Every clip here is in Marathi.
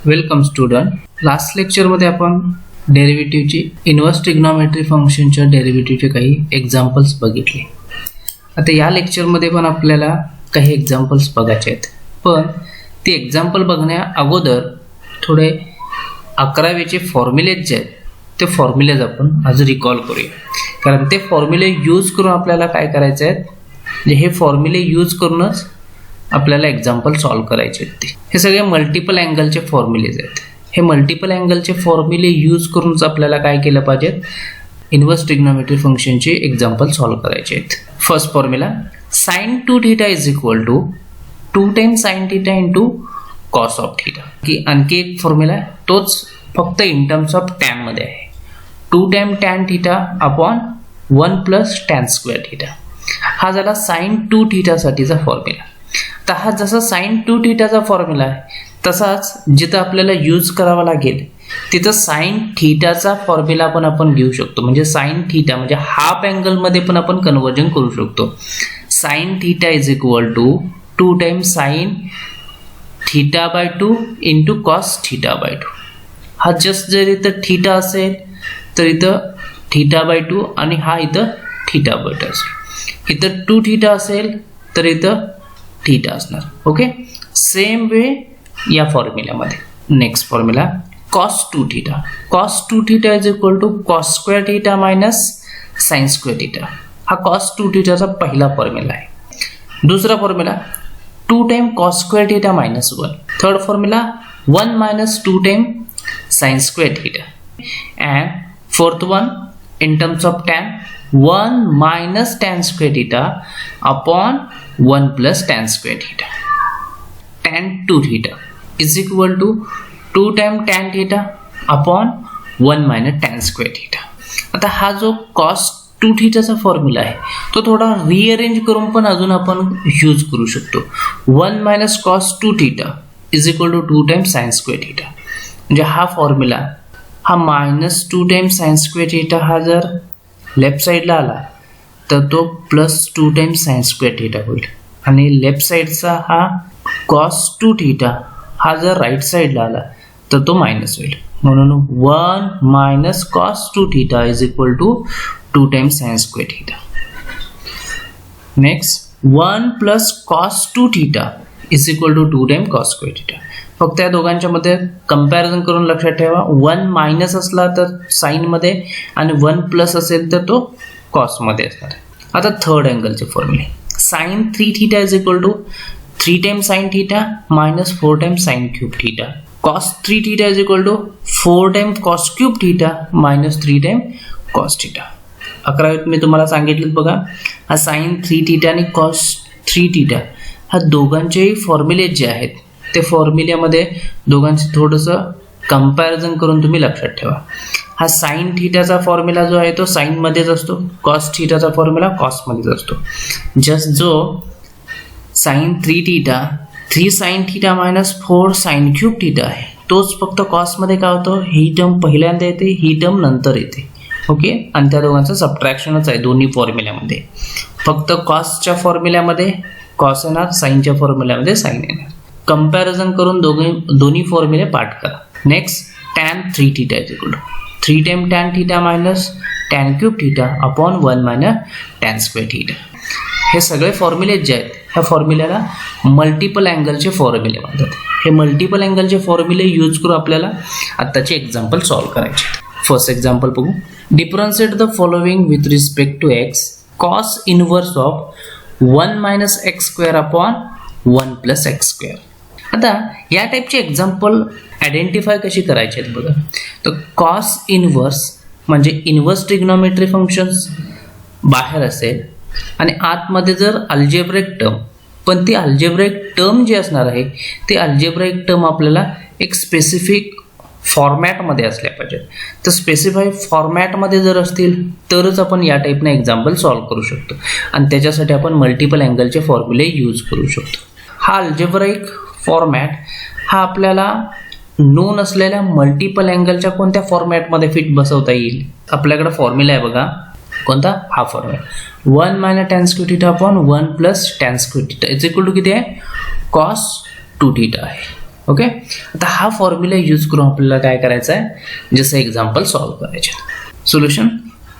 Welcome student. लास्ट लेक्चरमध्ये आपण डेरिव्हेटिव्हची इन्व्हर्स ट्रिग्नोमेट्री फंक्शनच्या डेरिव्हेटिव्हचे काही एक्झाम्पल्स बघितले. आता या लेक्चरमध्ये पण आपल्याला काही एक्झाम्पल्स बघायचे आहेत, पण ते एक्झाम्पल बघण्या अगोदर थोडे 11वीचे फॉर्म्युलेज जे आहेत ते फॉर्म्युलेज आपण आज रिकॉल करूया. कारण ते फॉर्म्युले यूज करून आपल्याला काय करायचे आहेत, म्हणजे हे फॉर्म्युले यूज करूनच आपल्याला एक्झाम्पल सॉल्व्ह करायचे आहेत. हे सगळे मल्टिपल अँगलचे फॉर्म्युलेज आहेत. हे मल्टिपल अँगलचे फॉर्म्युले यूज करूनच आपल्याला काय केलं पाहिजे, इन्व्हर्स ट्रिग्नोमेट्री फंक्शनचे एक्झाम्पल सॉल्व्ह करायचे आहेत. First formula sin 2θ is equal to 2 times sin θ into cos of θ. की आणखी एक फॉर्म्युला आहे, तोच फक्त इन टर्म्स ऑफ टॅन मध्ये आहे. 2 time tan θ upon 1 plus tan square θ. हा झाला sin 2θ साठीचा फॉर्म्युला. तर हा जसा sin 2θ चा फॉर्म्युला आहे, तसाच जिथं आपल्याला यूज करावा लागेल तिथं sin θ चा फॉर्म्युला पण आपण घेऊ शकतो. म्हणजे sin θ म्हणजे हाफ अँगल मध्ये पण आपण कन्वर्जन करू शकतो. sin θ is equal to 2 times sin θ/2 into cos θ/2. हा जस्ट जर इथं θ असेल तर इथं θ/2 आणि हा इथं θ/2 असेल. इथं 2θ असेल तर इथं θ असणार. ओके, सेम वे या फॉर्म्युल्यामध्ये. Next formula cos 2θ. cos 2θ is equal to cos square θ minus sin square θ. हा cos 2θ चा पहिला फॉर्म्युला आहे. दुसरा formula 2 time cos square θ minus 1. Third formula 1 minus 2 time sin square θ. And fourth one in terms of tan 1 minus tan square theta upon 1 plus tan square theta. Tan 2θ is equal to 2 times tan theta upon 1 minus tan square theta. आता हा जो cos 2θ चा फॉर्म्युला आहे तो थोडा रिअरेंज करून पण अजून आपण यूज करू शकतो. 1 minus cos 2θ is equal to 2 times sin square theta. म्हणजे हा फॉर्म्युला हा minus 2 times sine square theta हा जर लेफ्ट साइडला आला तर तो plus 2 times sine square theta होईल. आणि लेफ्ट साइडचा हा cos 2θ हा जर राईट साइडला आला तर तो मायनस होईल. म्हणून 1 minus cos 2θ is equal to 2 times sine square theta. Next 1 plus cos 2θ is equal to 2 times cos square theta. फक्त या दोघांच्या मध्ये कंपॅरिझन करून लक्षात ठेवा, 1 मायनस असला तर साइन मध्ये आणि 1 प्लस असेल तर तो कॉस मध्ये असणार. आता थर्ड अँगलचे फॉर्म्युले sin 3θ is equal to 3 times sin θ minus 4 times sin cube θ. cos 3θ is equal to 4 times cos cube θ minus 3 times cos θ. 11वीत मी तुम्हाला सांगितलं बघा, हा sin 3θ आणि cos 3θ हा दोघांचेही फॉर्म्युले जे आहेत ते फॉर्म्युल्यामध्ये दोघांचे थोडंसं कंपॅरिझन करून तुम्ही लक्षात ठेवा. हा sin θ फॉर्म्युला जो आहे तो साइन मध्येच असतो, cos θ फॉर्म्युला कॉस मध्येच असतो. जस्ट जो sin 3θ 3 sin θ minus 4 sin cube θ आहे तोच फक्त कॉस मध्ये काय होतो, ही टर्म पहिल्यांदा येते, ही टर्म नंतर येते. ओके, आणि त्या दोघांचं सबट्रॅक्शनच आहे दोन्ही फॉर्म्युल्यामध्ये. फक्त कॉसच्या फॉर्म्युल्यामध्ये कॉस येणार, साइनच्या फॉर्म्युल्यामध्ये साइन येणार. कंपॅरिझन करून दोन्ही फॉर्म्युले पाठ करा. Next tan 3θ is equal to 3 time tan θ minus tan cube θ upon 1 minus tan square θ. हे सगळे फॉर्म्युले जे आहेत ह्या फॉर्म्युल्याला मल्टिपल अँगलचे फॉर्म्युले म्हणतात. हे मल्टिपल अँगलचे फॉर्म्युले यूज करून आपल्याला आत्ताचे एक्झाम्पल सॉल्व्ह करायचे. फर्स्ट एक्झाम्पल बघू. Differentiate the following with respect to x cos inverse of 1 minus x square upon 1 plus x square. आता या टाईपचे एक्झाम्पल आयडेंटिफाय कशी करायचे आहेत बघा. तर कॉस इनवर्स म्हणजे इनवर्स ट्रिग्नोमेट्री फंक्शन्स बाहेर असेल आणि आतमध्ये जर अल्जेब्रिक टर्म, पण ती अल्जेब्रिक टर्म जी असणार आहे ते अल्जेब्रिक टर्म आपल्याला एक स्पेसिफिक फॉर्मॅटमध्ये असल्या पाहिजेत. तर स्पेसिफाय फॉर्मॅटमध्ये जर असतील तरच आपण या टाईपने एक्झाम्पल सॉल्व्ह करू शकतो आणि त्याच्यासाठी आपण मल्टिपल अँगलचे फॉर्म्युले यूज करू शकतो. हा अल्जेब्रिक फॉर्मॅट हा आपल्याला नोन असलेल्या मल्टिपल अँगलच्या कोणत्या फॉर्मॅटमध्ये फिट बसवता येईल. आपल्याकडे फॉर्म्युला आहे बघा, कोणता, हा formula 1 minus tan square theta upon 1 plus tan square theta is equal to किती आहे, cos 2θ आहे. ओके, आता हा फॉर्म्युला यूज करून आपल्याला काय करायचं आहे, जसं एक्झाम्पल सॉल्व्ह करायचे. Solution,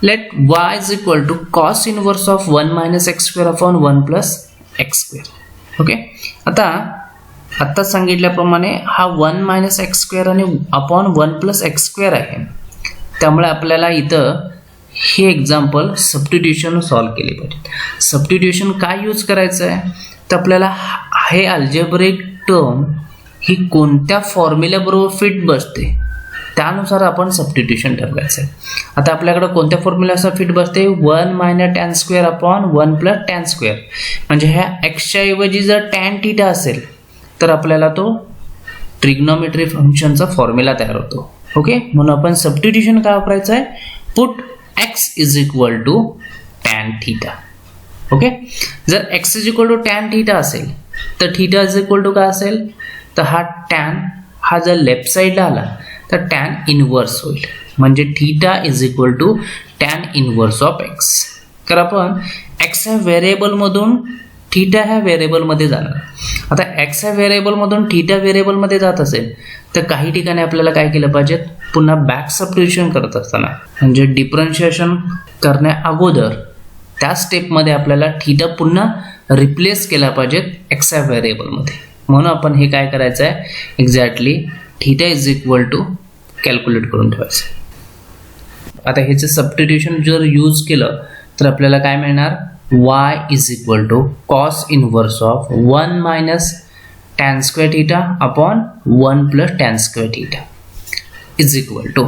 let y is equal to cos inverse of 1 minus x square upon 1 plus x square. Okay, आता सांगितल्याप्रमाणे हा 1 मायनस एक्स स्क्वेअर आणि अपॉन 1 प्लस एक्स स्क्वेअर आहे. त्यामुळे आपल्याला इथं हे एक्झाम्पल सबस्टिट्यूशन सॉल्व्ह केले पाहिजे. सबस्टिट्यूशन काय यूज करायचं आहे, तर आपल्याला हे अल्जेब्रिक टर्म ही कोणत्या फॉर्म्युल्याबरोबर फिट बसते त्यानुसार आपण सबस्टिट्यूशन ठरवायचं आहे. आता आपल्याकडे कोणत्या फॉर्म्युला फिट बसते, 1 minus tan square upon 1 plus tan square. म्हणजे ह्या एक्सच्या ऐवजी जर टॅन थीटा असेल तर आपल्याला तो ट्रिग्नोमेट्री फंक्शनचा फॉर्म्युला तयार होतो. ओके, म्हणून आपण सबस्टिट्यूशन काय वापरायचं आहे, put x is equal to tan theta. Okay, जर x is equal to tan theta असेल तर थीटा इज इक्वल टू काय असेल, तर हा टॅन हा जर लेफ्ट साईडला आला तर टॅन इनवर्स होईल. म्हणजे theta is equal to tan inverse of x. तर आपण x ह्या व्हेरिएबलमधून थीटा ह्या व्हेरिएबलमध्ये जाणार. आता x ह्या व्हेरिएबलमधून थीटा व्हेरिएबलमध्ये जात असेल तर काही ठिकाणी आपल्याला काय केलं पाहिजे, पुन्हा बॅक सबस्टिट्यूशन करत असताना म्हणजे डिफरन्शिएशन करण्या अगोदर त्या स्टेपमध्ये आपल्याला थीटा पुन्हा रिप्लेस केला पाहिजे एक्स ह्या व्हेरिएबलमध्ये. म्हणून आपण हे काय करायचं आहे, exactly theta is equal to calculate करून ठेवायचं. आता ह्याचं सबस्टिट्यूशन जर यूज केलं तर आपल्याला काय मिळणार, y is equal to cos inverse of 1 minus tan square theta upon 1 plus tan square theta is equal to,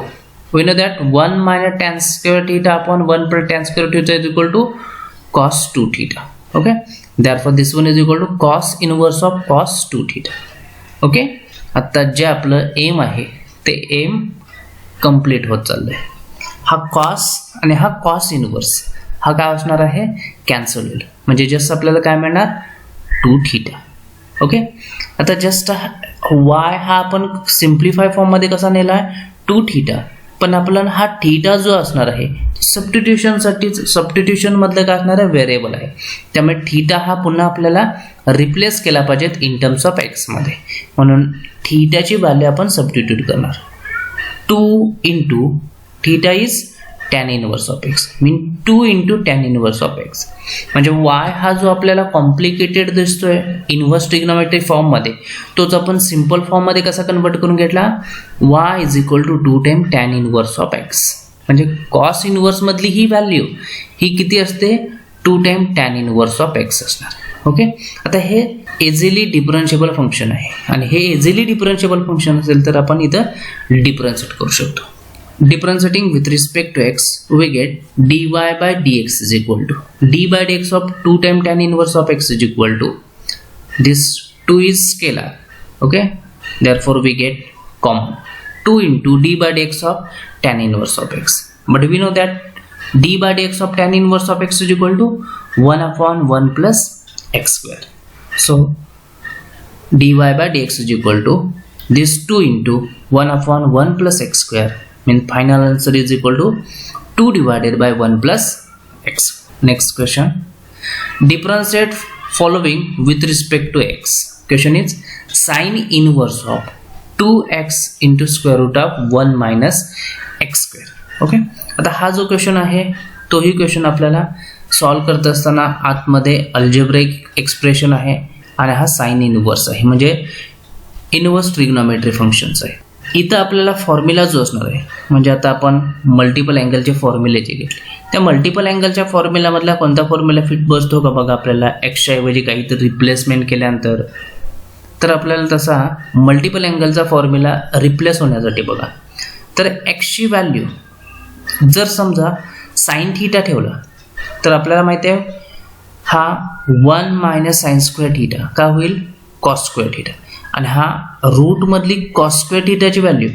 we know that 1 minus tan square theta upon 1 plus tan square theta is equal to cos 2 theta. Okay, therefore this one is equal to cos inverse of cos 2 theta. Okay, आता जे आपलं एम आहे ते एम कंप्लीट होत चाललंय. हा cos आणि हा cos इनवर्स हा काय असणार आहे, कॅन्सल होईल. म्हणजे जस्ट आपल्याला काय मिळणार, 2 थीटा. ओके, आता जस्ट y हा आपण सिम्प्लिफाय फॉर्ममध्ये कसा नेला आहे, 2 थीटा. पण आपल्याला हा थीटा जो असणार आहे सबस्टिट्यूशन मधलं काय असणार आहे, व्हेरिएबल आहे. त्यामुळे थीटा हा पुन्हा आपल्याला रिप्लेस केला पाहिजे इन टर्म्स ऑफ एक्स मध्ये. म्हणून थीटाची व्हॅल्यू आपण सबस्टिट्यूट करणार. 2 into theta is tan inverse of x, mean 2 into tan inverse of x. म्हणजे वाय हा जो आपल्याला कॉम्प्लिकेटेड दिसतोय इनवर्स ट्रिग्नोमेट्री फॉर्म मध्ये, तोच आपण सिम्पल फॉर्म मध्ये कसा कन्वर्ट करून घेतला, y is equal to 2 time tan inverse of x. म्हणजे कॉस इनवर्स मधली ही व्हॅल्यू ही किती असते, 2 time tan inverse of x असणार. ओके, आता हे इझिली डिफरन्शिएबल फंक्शन आहे आणि हे इझिली डिफरन्शिएबल फंक्शन असेल तर आपण इथं डिफरन्शिएट करू शकतो. Differentiating with respect to x, we get dy by dx is equal to d by dx of 2 times tan inverse of x is equal to, this 2 is scalar. Okay, therefore we get common 2 into d by dx of tan inverse of x. But we know that d by dx of tan inverse of x is equal to 1 upon 1 plus x square. So dy by dx is equal to this 2 into 1 upon 1 plus x square. Mean final answer is equal to 2 divided by 1 plus x. Next question, differentiate following with respect to x. Question is sin inverse of 2x into square root of 1 minus x square. Okay, आता हा जो क्वेश्चन आहे तोही क्वेश्चन आपल्याला सॉल्व करत असताना आतमध्ये अल्जेब्रिक एक्सप्रेशन आहे आणि हा साइन इनवर्स आहे, म्हणजे इनवर्स ट्रिग्नोमेट्री फंक्शन्स आहे. इथं आपल्याला फॉर्म्युला जो असणार आहे, म्हणजे आता आपण मल्टिपल अँगलचे फॉर्म्युले जे घेतले, त्या मल्टिपल अँगलच्या फॉर्म्युलामधला कोणता फॉर्म्युला फिट बसतो का बघा. आपल्याला एक्सच्या ऐवजी काहीतरी रिप्लेसमेंट केल्यानंतर तर आपल्याला तसा मल्टिपल अँगलचा फॉर्म्युला रिप्लेस होण्यासाठी बघा, तर एक्सची व्हॅल्यू जर समजा साइन थीटा ठेवला तर आपल्याला माहिती आहे हा 1 मायनस साइन स्क्वेअर थीटा का होईल, कॉस स्क्वेअर थीटा. आणि हा रूट मधली कॉस स्क्वेअर थीटाची व्हॅल्यू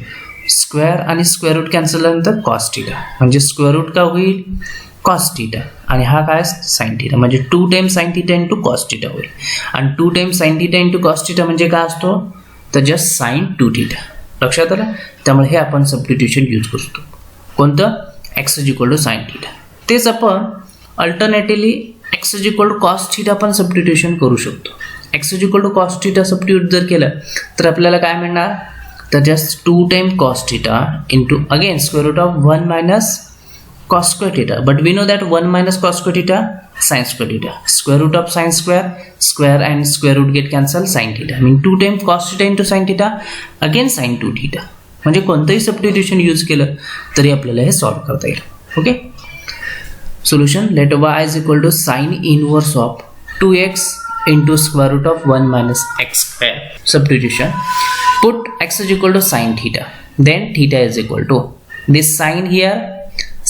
स्क्वेअर आणि स्क्वेअर रूट कॅन्सल झाल्यानंतर कॉस थीटा, म्हणजे स्क्वेअर रूट का होईल, कॉस थीटा. आणि हा काय साइन थीटा, म्हणजे 2 time sine theta into cos theta होईल. आणि 2 time sine theta into cos theta म्हणजे काय असतो, तर जस्ट साइन 2 थीटा. लक्षात आलं. त्यामुळे हे आपण सबस्टिट्यूशन यूज करतो. कोणतं, x is equal to sine theta. तेच आपण alternatively x is equal to cos theta पण सबस्टिट्यूशन करू शकतो. x is equal to cos theta substitute जर केलं तर आपल्याला काय मिळणार, तर just 2 time cos theta into again square root of 1 minus cos square theta, but we know that 1 minus cos square theta sin square theta, square root of sin square and square root get cancel sin theta, mean 2 times cos theta into sin theta again sin 2 theta. म्हणजे कोणतंही सबस्टिट्यूशन यूज केलं तरी आपल्याला हे सॉल्व करता येईल. Okay, solution let y is equal to sin inverse of 2x into square root of 1 minus x square. Substitution, put x is equal to sin theta, then theta is equal to this sin here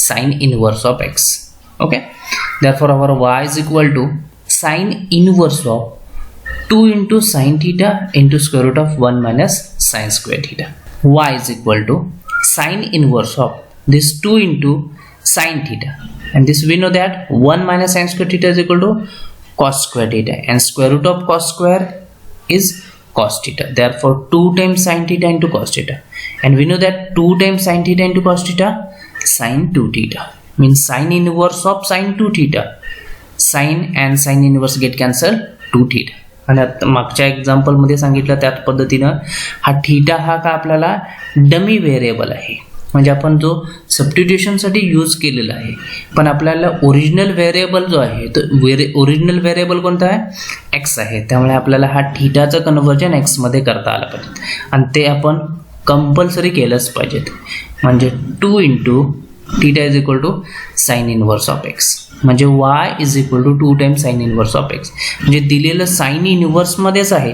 sin inverse of x. Okay, therefore our y is equal to sin inverse of 2 into sin theta into square root of 1 minus sin square theta. Y is equal to sin inverse of this 2 into sin theta, and this we know that 1 minus sin square theta is equal to cos square theta, and square root of cos square is cos theta, therefore 2 times sin theta into cos theta, and we know that 2 times sin theta into cos theta sin 2 theta, means sin inverse of sin 2 theta, sin and sin inverse get cancel 2 theta. आणि आता मागच्या एक्झाम्पल मध्ये सांगितलं त्याच पद्धतीनं हा थीटा हा का आपल्याला डमी व्हेरिएबल आहे, म्हणजे आपण जो सबस्टिट्यूशन साठी यूज केलेला आहे, पण आपल्याला ओरिजिनल व्हेरिएबल जो आहे तो ओरिजिनल व्हेरिएबल कोणता आहे, एक्स आहे, त्यामुळे आपल्याला हा थीटाचं कन्वर्जन एक्स मध्ये करता आलं पाहिजे, आणि ते आपण कंपल्सरी केलंच पाहिजे. म्हणजे 2 into theta is equal to sine inverse of x, म्हणजे y is equal to 2 times sine inverse of x, म्हणजे दिलेलं साइन इनवर्स मध्येच आहे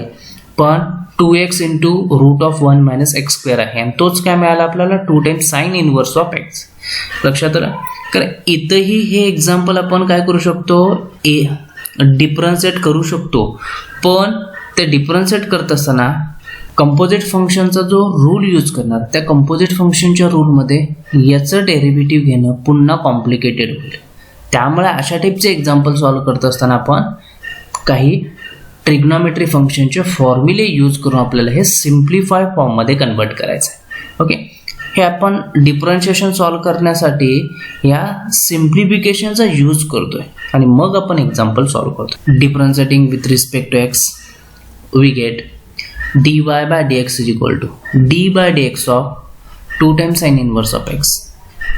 पण 2x into root of 1 minus x square आहे, आणि तोच काय मिळाला आपल्याला 2 times sine inverse of x. लक्षात आलं, कारण इथंही हे एक्झाम्पल आपण काय करू शकतो, डिफरन्शिएट करू शकतो, पण ते डिफरन्शिएट करत असताना कंपोजिट फंक्शनचा जो रूल यूज करणार त्या कंपोजिट फंक्शनच्या रूलमध्ये याचं डेरिव्हेटिव्ह घेणं पुन्हा कॉम्प्लिकेटेड होईल. त्यामुळे अशा टाईपचे एक्झाम्पल सॉल्व्ह करत असताना आपण काही ट्रिग्नोमेट्री फंक्शनचे फॉर्म्युले यूज करून आपल्याला हे सिम्प्लिफाय फॉर्ममध्ये कन्वर्ट करायचं आहे. ओके, हे आपण डिफरन्शिएशन सॉल्व्ह करण्यासाठी या सिम्प्लिफिकेशनचा यूज करतोय आणि मग आपण एक्झाम्पल सॉल्व्ह करतो. Differentiating with respect to x we get dy by dx is equal to d by dx of 2 times sin inverse of x.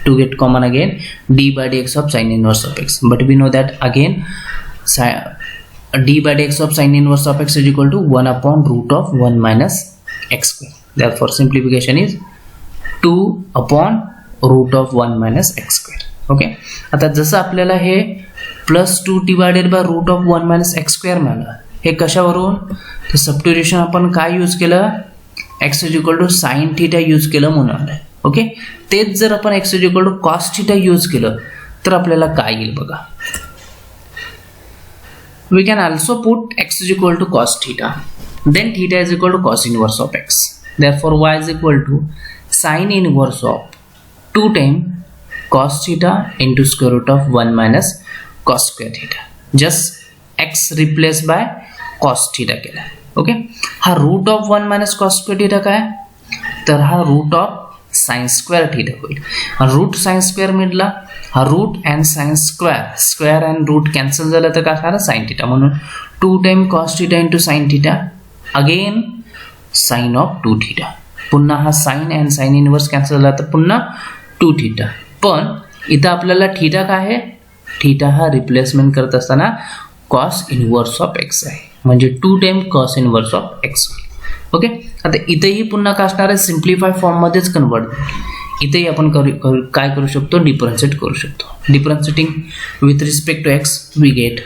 To get common again, d by dx of sin inverse of x, but we know that again d by dx of sin inverse of x is equal to 1 upon root of 1 minus x square. Therefore simplification is 2 upon root of 1 minus x square. Okay, आता जसं आपल्याला हे +2 divided by root of 1 minus x square मिळालं, हे कशावरून, तर सबस्टिट्यूशन आपण काय यूज केलं, x is equal to sine theta use केलं म्हणून. ओके, तेच जर आपण x is equal to cos theta use केलं तर आपल्याला काय येईल बघा. We can also put x is equal to cos theta, then theta is equal to cos inverse of x, therefore y is equal to sine inverse of 2 time cos theta into square root of 1 minus cos square theta, just x replace by cos theta केला. ओके, हा root of 1 minus cos square theta काय, तर हा root of sine square theta होईल. रूट साइन स्क्वेअर मिळला, हा root and sine square, square and root cancel झालं तर काय झालं, साइन थीटा, म्हणून 2 time cos theta into sine theta again sine of 2 theta, पुन्हा हा sine and sine inverse cancel झाला तर पुन्हा 2 थीटा. पण इथं आपल्याला थीटा काय आहे, थीटा हा रिप्लेसमेंट करत असताना कॉस इनवर्स ऑफ एक्स आहे, म्हणजे 2 time cos inverse of x. Okay, आता इथेही पुन्हा काय असणार आहे, सिम्प्लिफाय फॉर्ममध्येच कन्वर्ट. इथेही आपण काय करू शकतो, डिफरन्शिएट करू शकतो. Differentiating with respect to x we get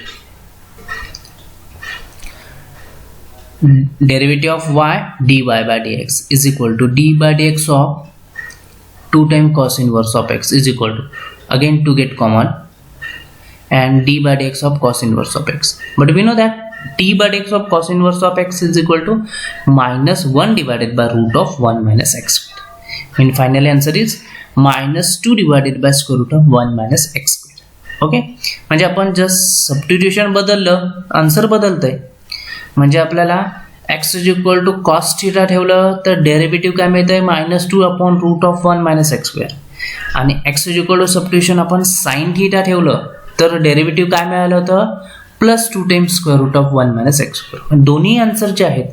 derivative of y dy by dx is equal to d by dx of 2 times cos inverse of x is equal to, again to get common, and d by dx of cos inverse of x, but we know that d by dx of cos inverse of x is equal to minus 1 divided by root of 1 minus x square, and final answer is minus 2 divided by square root of 1 minus x square. Okay, म्हणजे आपण जस्ट सबस्टिट्यूशन बदललं, आन्सर बदलतंय. म्हणजे आपल्याला x is equal to cos theta ठेवलं तर डेरिव्हेटिव्ह काय मिळतंय, -2 upon root of 1 minus x square, आणि x is equal to substitution आपण साइन थीटा ठेवलं तर डेरिव्हेटिव्ह काय मिळालं होतं, plus 2 times square root of 1 minus x square. दोन्ही आन्सर जे आहेत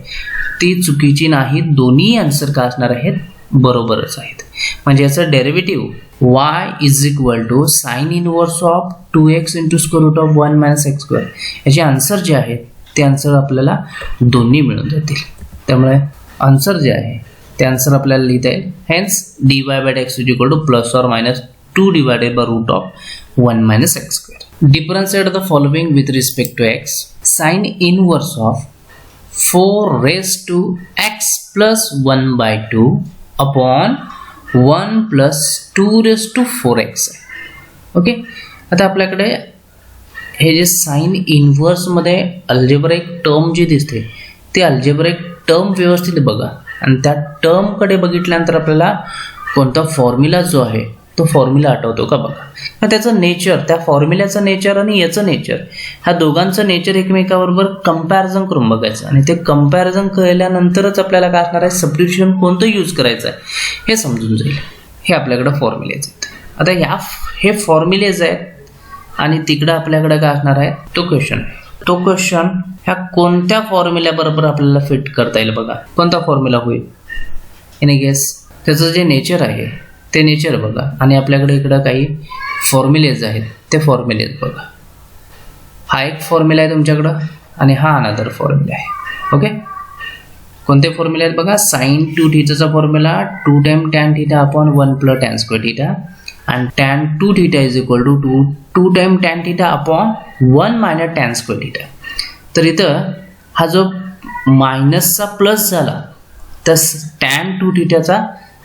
ती चुकीची नाहीत. दोन्ही आन्सर का असणार आहेत? बरोबरच आहेत. म्हणजे याचं derivative y is equal to sine inverse of 2x into square root of 1 minus x square. याचे आन्सर जे आहेत ते आन्सर आपल्याला दोन्ही मिळून जातील. त्यामुळे आन्सर जे आहे ते आन्सर आपल्याला लिहिता येईल. Hence dy by dx is equal to plus or minus 2 divided by root of 1 minus x square. Differentiate the following with respect to x. Sin inverse of 4 raised to x plus 1 by 2 upon 1 plus 2 raised to 4x. Okay, आता आपल्याकडे हे जे साइन इनवर्स मध्ये अल्जेब्राइक टर्म जी दिसते ते अल्जेब्राइक टर्म व्यवस्थित बघा आणि त्या टर्म कडे बघितल्यानंतर आपल्याला कोणता फॉर्म्युला जो आहे तो फॉर्म्युला आठवतो का बघा. मग त्याचं नेचर, त्या फॉर्म्युल्याचं नेचर आणि याचं नेचर, ह्या दोघांचं नेचर एकमेकाबरोबर कंपॅरिझन करून बघायचं आणि ते कंपॅरिझन केल्यानंतरच आपल्याला काय असणार आहे, सबस्टिट्यूशन कोणतं यूज करायचं आहे हे समजून जाईल. हे आपल्याकडे फॉर्म्युलेज आहेत. आता हे फॉर्म्युलेज आहेत आणि तिकडं आपल्याकडे काय असणार आहे, तो क्वेश्चन आहे. तो क्वेश्चन ह्या कोणत्या फॉर्म्युल्याबरोबर आपल्याला फिट करता येईल बघा. कोणता फॉर्म्युला होईल? Any guess? त्याचं जे नेचर आहे ते नेचर बघा आणि आपल्याकडे इकडं काही फॉर्म्युलेज आहेत ते फॉर्म्युलेज बघा. हा एक फॉर्म्युला आहे तुमच्याकडं आणि हा अनदर फॉर्म्युला आहे. ओके, कोणते फॉर्म्युले आहेत बघा. साइन 2 थीटाचा formula 2 time tan theta upon 1 plus tan square theta आणि tan 2 theta is equal to 2 time tan theta upon 1 minus tan square theta. तर इथं हा जो मायनसचा प्लस झाला तर टॅन 2 थीटाचा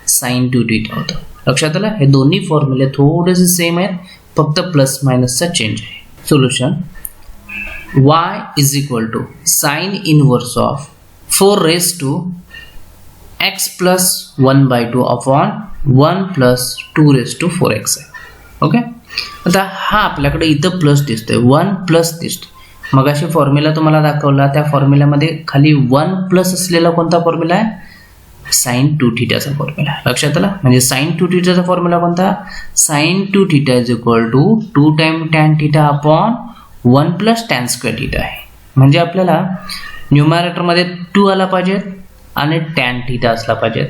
साइन 2 थीटा होता. लक्षात आलं? हे दोन्ही फॉर्म्युले थोडेसे सेम आहेत, फक्त प्लस मायनसचा चेंज आहे. Solution y is equal to sine inverse of 4 raise to x plus 1 by 2 upon 1 plus 2 raise to 4x आहे. ओके, आता हा आपल्याकडे इथं प्लस दिसतोय, 1 प्लस दिसतोय. मगाशी फॉर्म्युला तुम्हाला दाखवला, त्या फॉर्म्युल्यामध्ये खाली 1 प्लस असलेला कोणता फॉर्म्युला आहे? साइन 2 थीटाचा फॉर्म्युला. लक्षात आला? म्हणजे साइन 2 थीटाचा फॉर्म्युला कोणता? Sine 2 theta is equal to 2 time tan theta upon 1 plus tan square theta आहे. म्हणजे आपल्याला न्यूमरेटरमध्ये 2 आला पाहिजे आणि टॅन थीटा असला पाहिजे.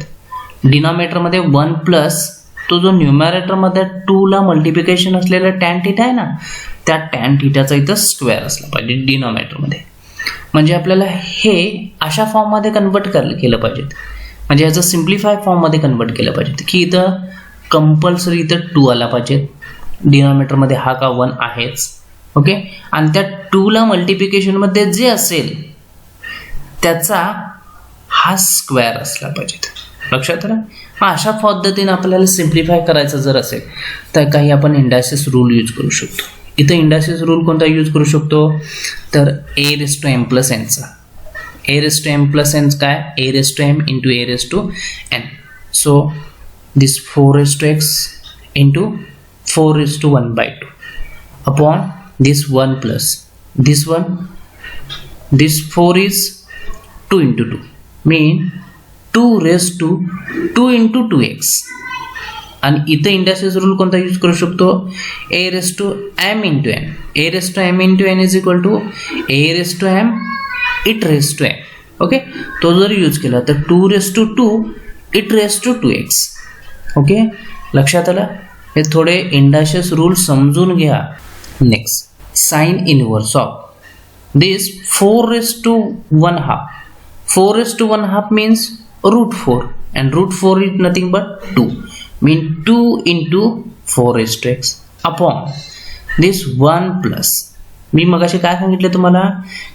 डिनॉमिनेटरमध्ये 1 प्लस तो जो न्यूमरेटरमध्ये 2 ला मल्टिप्लिकेशन असलेला टॅन थीटा आहे ना, त्या टॅन थीटाचा इथं स्क्वेअर असला पाहिजे डिनॉमिनेटरमध्ये. म्हणजे आपल्याला हे अशा फॉर्ममध्ये कन्वर्ट केलं पाहिजे. म्हणजे याचं सिम्प्लिफाय फॉर्ममध्ये कन्वर्ट केलं पाहिजे की इथं कंपल्सरी इथं 2 आला पाहिजे. डिनॉमिनेटरमध्ये हा का 1 आहेच. ओके, आणि त्या 2 ला मल्टिप्लिकेशनमध्ये जे असेल त्याचा हा स्क्वेअर असला पाहिजे. लक्षात आलं? मग अशा पद्धतीने आपल्याला सिम्प्लिफाय करायचं जर असेल तर काही आपण इंडायसिस रूल यूज करू शकतो. इथं इंडायसिस रूल कोणता यूज करू शकतो तर a raise to m plus n चा. a raise to m plus n काय? a raise to m into a raise to n. So this 4 raise to x into 4 raise to 1 by 2 upon this 1 plus this 1. This 4 is 2 into 2 mean 2 raise to 2 into 2x. आणि इथं इंडायसिस रूल कोणता यूज करू शकतो? a raise to m into n. a raise to m into n is equal to a raise to m it raise to m. Okay, तो जर यूज केला तर 2 raise to 2 it raise to 2x. Okay, लक्षात आलं? हे थोडे इंडायसिस रूल समजून घ्या. Next, sine inverse of this 4 raise to 1 half. 4 raise to 1 half means root 4 and root 4 is nothing but 2 mean 2 into 4 raised to x upon this 1 plus. मी मगाशी काय सांगितलं तुम्हाला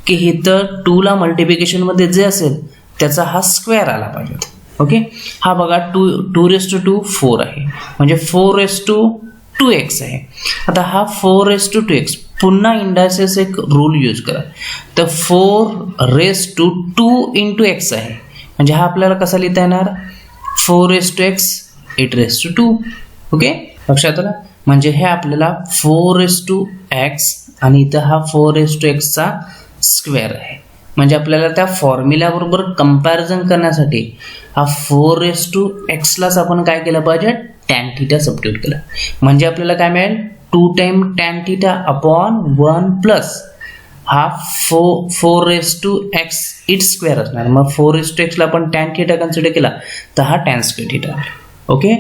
की इथं 2 ला मल्टिप्लिकेशन मध्ये जे असेल त्याचा हा स्क्वेअर आला पाहिजे. ओके, हा बघा 2 रेज टू 2 4 आहे म्हणजे 4 रेज टू 2x आहे. आता हा 4 रेज टू 2x पुन्हा इंडायसिस एक रूल यूज करा. तर 4 रेज टू 2 इंटू x आहे म्हणजे हा आपल्याला कसा लिहिता येणार? 4 raise to x 8 raise to 2. Okay, लक्षात आलं? म्हणजे हे आपल्याला 4 रेज टू x आणि इथं हा 4 रेज टू x चा स्क्वेअर आहे. म्हणजे आपल्याला त्या फॉर्म्युला बरोबर कंपॅरिझन करण्यासाठी हा 4 रेज टू x लाच आपण काय केलं पाहिजे? टॅन थीटा सबस्टिट्यूट केलं. म्हणजे आपल्याला काय मिळेल? 2 time tan theta upon 1 plus हा 4x इट्स स्क्वेअर असणार. मग 4x ला आपण टॅन थिटा कन्सिडर केला तर हा टॅन स्क्वेअर थिटा. ओके,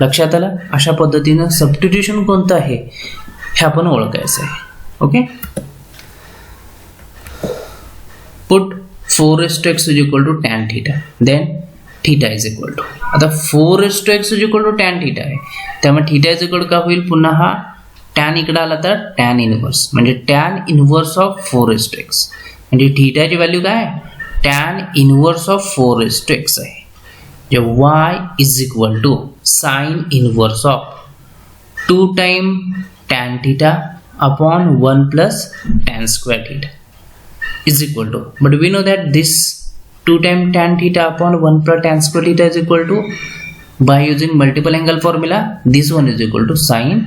लक्षात आलं. अशा पद्धतीनं सबस्टिट्यूशन कोणतं आहे हे आपण ओळखायचं आहे. Okay, put 4x is equal to tan theta, then theta is equal to, आता 4x is equal to tan theta आहे, त्यामुळे थीटा इज इक्वल का होईल, पुन्हा हा टॅन इकडे आला तर टॅन इनव्हर्स, म्हणजे टॅन इनव्हर्स ऑफ 4x, म्हणजे थीटाची व्हॅल्यू काय, टॅन इनव्हर्स ऑफ 4x आहे. जे y is equal to sine inverse of 2 time tan theta upon 1 plus tan square theta is equal to, but we know that this 2 time tan theta upon 1 plus tan square theta is equal to, by using multiple angle formula, this one is equal to sin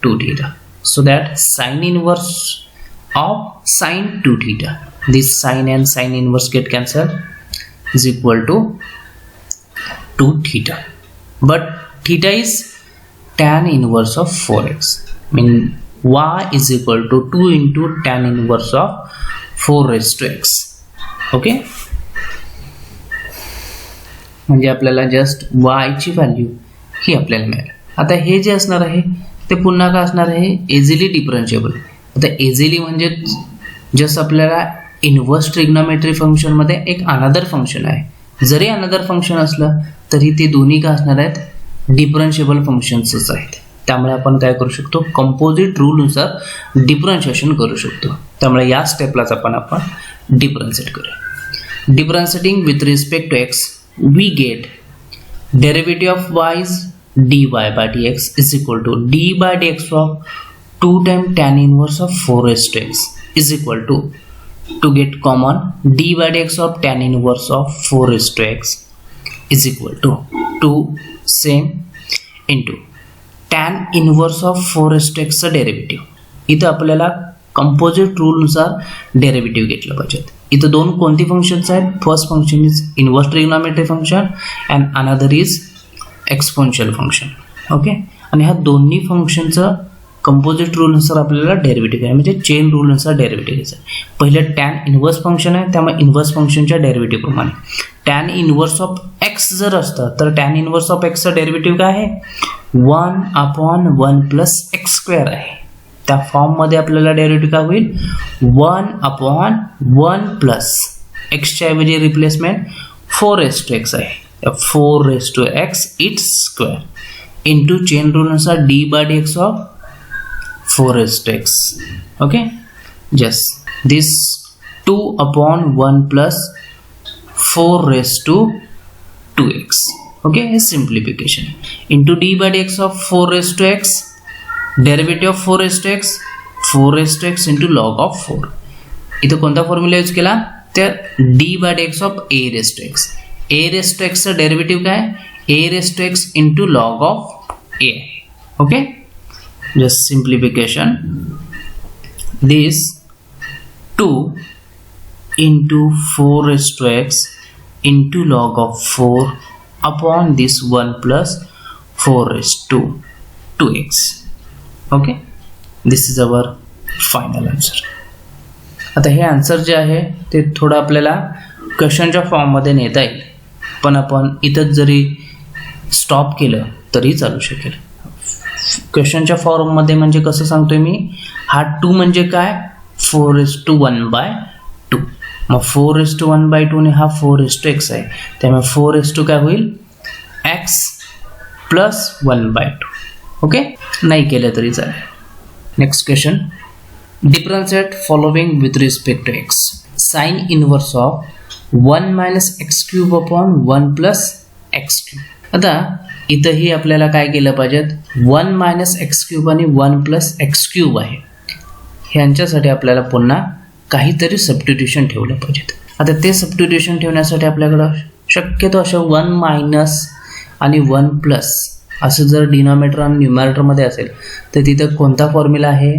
2 theta. So that sin inverse of sin 2 theta, this sin and sin inverse get cancelled, is equal to 2 theta. But theta is tan inverse of 4x, mean y is equal to 2 into tan inverse of 4x. Okay, म्हणजे आपल्याला जस्ट y ची व्हॅल्यू ही आपल्याला मिळेल. आता हे जे असणार आहे ते पुन्हा काय असणार आहे, इझिली डिफरन्शिएबल. आता इझिली म्हणजे जस्ट आपल्याला इनव्हर्स ट्रिग्नोमेट्री फंक्शन मध्ये एक अनदर फंक्शन आहे, जरी अनदर फंक्शन असलं तरी ते दोन्ही काय असणार आहेत, डिफरन्शिएबल फंक्शन्सच आहेत. त्यामुळे आपण काय करू शकतो, कंपोजिट रूलनुसार डिफरन्शिएशन करू शकतो. त्यामुळे या स्टेपलाच आपण डिफरन्शिएट करूया. Differentiating with respect to x we get derivative of y is dy by dx is equal to d by dx of 2 times tan inverse of 4x is equal to get common d by dx of tan inverse of 4x is equal to 2 same into tan inverse of 4x चं डेरिव्हेटिव्ह. इथं आपल्याला कंपोजिट रूलनुसार डेरिव्हेटिव्ह घेतलं पाहिजे. इथं दोन कोणती फंक्शन्स आहेत, first function is inverse trigonometry function and another is exponential function. Okay, आणि ह्या दोन्ही फंक्शनचं कंपोजिट रूलनुसार आपल्याला डेरिव्हेटिव्ह आहे, म्हणजे चेन रूलनुसार डेरिव्हेटिव्ह घ्यायचं आहे. पहिलं टॅन इनव्हर्स फंक्शन आहे, त्यामुळे इनव्हर्स फंक्शनच्या डेरिव्हेटिव्ह प्रमाणे टॅन इनव्हर्स ऑफ एक्स जर असतं तर टॅन इनव्हर्स ऑफ एक्सचं डेरिव्हेटिव्ह काय आहे, 1 अपॉन 1 प्लस एक्स स्क्वेअर आहे. त्या फॉर्ममध्ये आपल्याला डेरिव्हेटिव्ह काय होईल, 1 अपॉन 1 प्लस एक्सच्या ऐवजी रिप्लेसमेंट 4x आहे, 4x its square into chain रूलनुसार d by d x of 4x. Okay, just this 2 upon 1 plus 4x. Okay, हे simplification into d by d x of 4x, derivative of 4x into log of 4. इथं कोणता फॉर्म्युला यूज केला, तर d by d x of a चं डेरिव्हेटिव्ह काय, a into log of a. Okay, just simplification, this 2 into 4x into log of 4 upon this 1 plus 4x. Okay, this is our final answer. आता हे आन्सर जे आहे ते थोडं आपल्याला क्वेश्चनच्या फॉर्ममध्ये नेता येईल, पण आपण इथंच जरी स्टॉप केलं तरी चालू शकेल. क्वेश्चनच्या फॉर्ममध्ये म्हणजे कसं सांगतोय मी, हा 2 म्हणजे काय, 4:1/2. मग 4:1/2 ने हा 4x आहे, त्यामुळे 4x काय होईल, x प्लस 1/2. ओके, नाही केलं तरी चालेल. Next question, differentiate following with respect to x. Sine inverse of 1 minus x cube upon 1 plus x cube. आता इथंही आपल्याला काय केलं पाहिजे, 1 मायनस एक्स क्यूब आणि 1 प्लस एक्स क्यूब आहे, ह्यांच्यासाठी आपल्याला पुन्हा काहीतरी सबस्टिट्यूशन ठेवलं पाहिजेत. आता ते सबस्टिट्यूशन ठेवण्यासाठी आपल्याकडं शक्यतो अशा 1 मायनस आणि 1 प्लस असं जर डिनॉमिनेटर आणि न्यूमरेटरमध्ये असेल तर तिथं कोणता फॉर्म्युला आहे,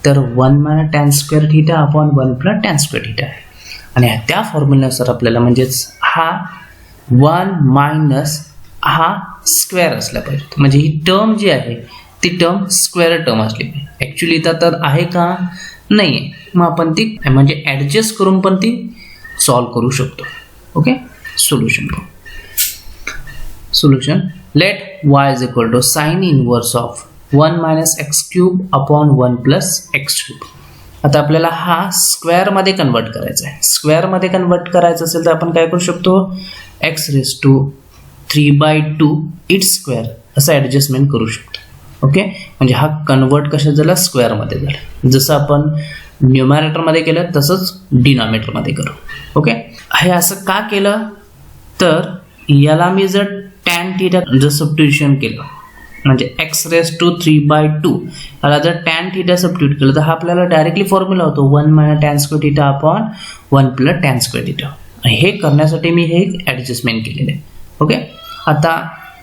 तर 1 minus tan square theta upon 1 plus tan square theta आहे. आणि त्या फॉर्म्युल्यानुसार आपल्याला म्हणजेच हा 1 मायनस हा स्क्वेअर असला पाहिजे, म्हणजे ही टर्म जी आहे ती टर्म स्क्वेअर टर्म असली पाहिजे. ॲक्च्युली इथं तर आहे का, नाही आहे, मग आपण ती म्हणजे ॲडजस्ट करून पण ती सॉल्व करू शकतो. Okay, solution let y is equal to sine inverse of 1 minus x cube upon 1 plus x cube. आता आपल्याला हा स्क्वेअरमध्ये कन्वर्ट करायचा आहे. स्क्वेअरमध्ये कन्वर्ट करायचं असेल तर आपण काय करू शकतो, x raise to 3/2 it's square असं ॲडजस्टमेंट करू शकतो. ओके, म्हणजे हा कन्वर्ट कशा झाला, स्क्वेअरमध्ये झाला. जसं आपण न्यूमरेटरमध्ये केलं तसंच डिनॉमिनेटरमध्ये करू. ओके, हे असं का केलं तर याला मी जर टॅन थीटा जर सबस्टिट्यूशन केलं म्हणजे एक्स रेज टू 3/2 याला जर टॅन थीटा सबस्टिट्यूट केलं तर हा आपल्याला डायरेक्टली फॉर्म्युला होतो 1 minus tan square theta upon 1 plus tan square theta. हे करण्यासाठी मी हे ॲडजस्टमेंट केलेलं आहे. ओके, आता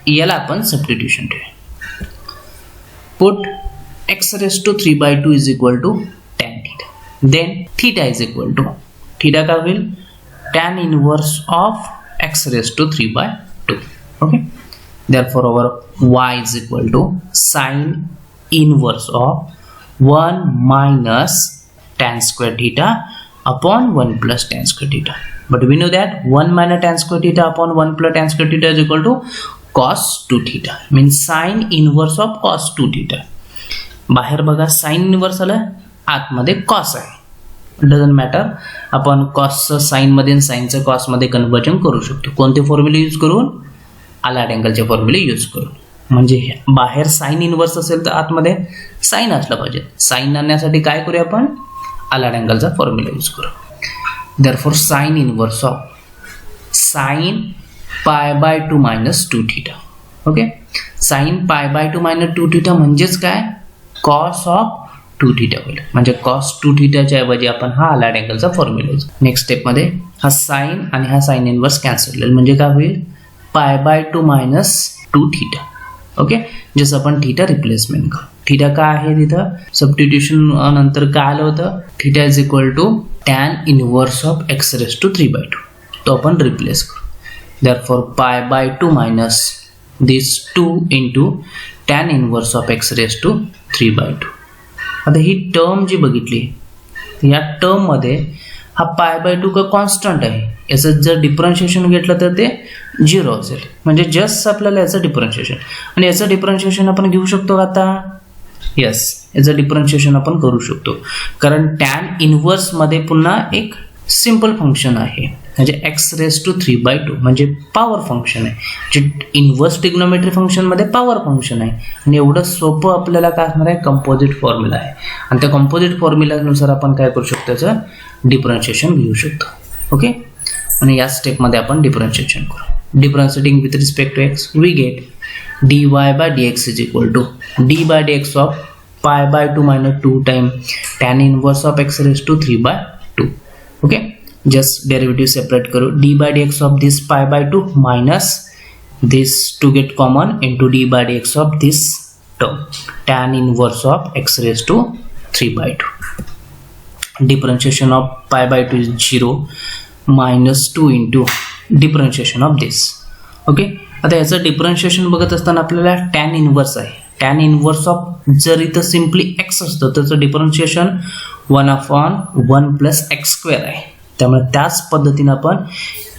याला आपण सबस्टिट्यूशन ठेवूया. Put x raise to 3/2 is equal to tan theta, then theta is equal to theta काय होईल, tan inverse of x raised to 3/2. Okay, therefore our y is equal to sin inverse of 1 minus tan square theta upon 1 plus tan square theta. But we know that 1 minus tan square theta upon 1 plus tan square theta is equal to cos 2 theta, means sin inverse of cos 2 theta. बाहेर बघा sin inverse आलं, आतमध्ये cos आहे. डझंट मॅटर, आपण कॉसचं साईनमध्ये आणि साईनचं कॉसमध्ये कन्वर्जन करू शकतो. कोणते फॉर्म्युले यूज करून, अलाइड अँगलचे फॉर्म्युले यूज करून. म्हणजे बाहेर साईन इनवर्स असेल तर आतमध्ये साईन असलं पाहिजे. साईन आणण्यासाठी काय करूया आपण, अलाइड अँगलचा फॉर्म्युला यूज करू. Therefore sine inverse of sine π/2 minus 2 theta. Okay, sine π/2 minus 2 theta म्हणजेच काय, कॉस ऑफ 2 थीटा होईल. म्हणजे कॉस 2 थीटाच्या ऐवजी आपण हा अलाइड अँगलचा फॉर्म्युला यूज. नेक्स्ट स्टेपमध्ये हा साईन आणि हा साईन इनवर्स कॅन्सल होईल. म्हणजे काय होईल, π/2 मायनस 2 थीटा. ओके, जसं आपण थीटा रिप्लेसमेंट करू. थीटा काय आहे तिथं सबस्टिट्यूशन नंतर काय आलं होतं, theta is equal to tan inverse of x raise to 3/2. तो आपण रिप्लेस करू. Therefore π/2 minus this 2 into tan inverse of x raise to 3/2. आता ही टर्म जी बघितली, या टर्ममध्ये हा π/2 का कॉन्स्टंट आहे. याचं जर डिफरन्शिएशन घेतलं तर ते 0 असेल. म्हणजे जस्ट आपल्याला याचं डिफरन्शिएशन, आणि याचं डिफरन्शिएशन आपण घेऊ शकतो आता. येस, याचं डिफरन्शिएशन आपण करू शकतो, कारण टॅन इनवर्समध्ये पुन्हा एक सिंपल फंक्शन आहे. म्हणजे एक्स रेज टू 3/2 म्हणजे पॉवर फंक्शन आहे. जे इनवर्स ट्रिग्नोमेट्री फंक्शनमध्ये पॉवर फंक्शन आहे. आणि एवढं सोपं आपल्याला काय असणार आहे, कंपोजिट फॉर्म्युला आहे. आणि त्या कंपोजिट फॉर्म्युलानुसार आपण काय करू शकतो, त्याचं डिफरन्शिएशन घेऊ शकतो. ओके, आणि या स्टेपमध्ये आपण डिफरन्शिएशन करू. Differentiating with respect to x we get dy/dx is equal to d/dx of π/2 minus 2 time tan inverse of x raise to 3/2. Okay, just derivative separate करो. d/dx of this π/2 minus this to get common into d/dx of this term tan inverse of x raised to 3/2. Differentiation of π/2 is 0 minus 2 into differentiation of this. Okay, आता याचं डिफरन्शिएशन बघत असताना आपल्याला टॅन इनवर्स आहे. टॅन इनवर्स ऑफ जर इथं सिम्पली एक्स असतं त्याचं डिफरन्शिएशन 1/1 प्लस एक्स स्क्वेअर आहे. त्यामुळे त्याच पद्धतीने आपण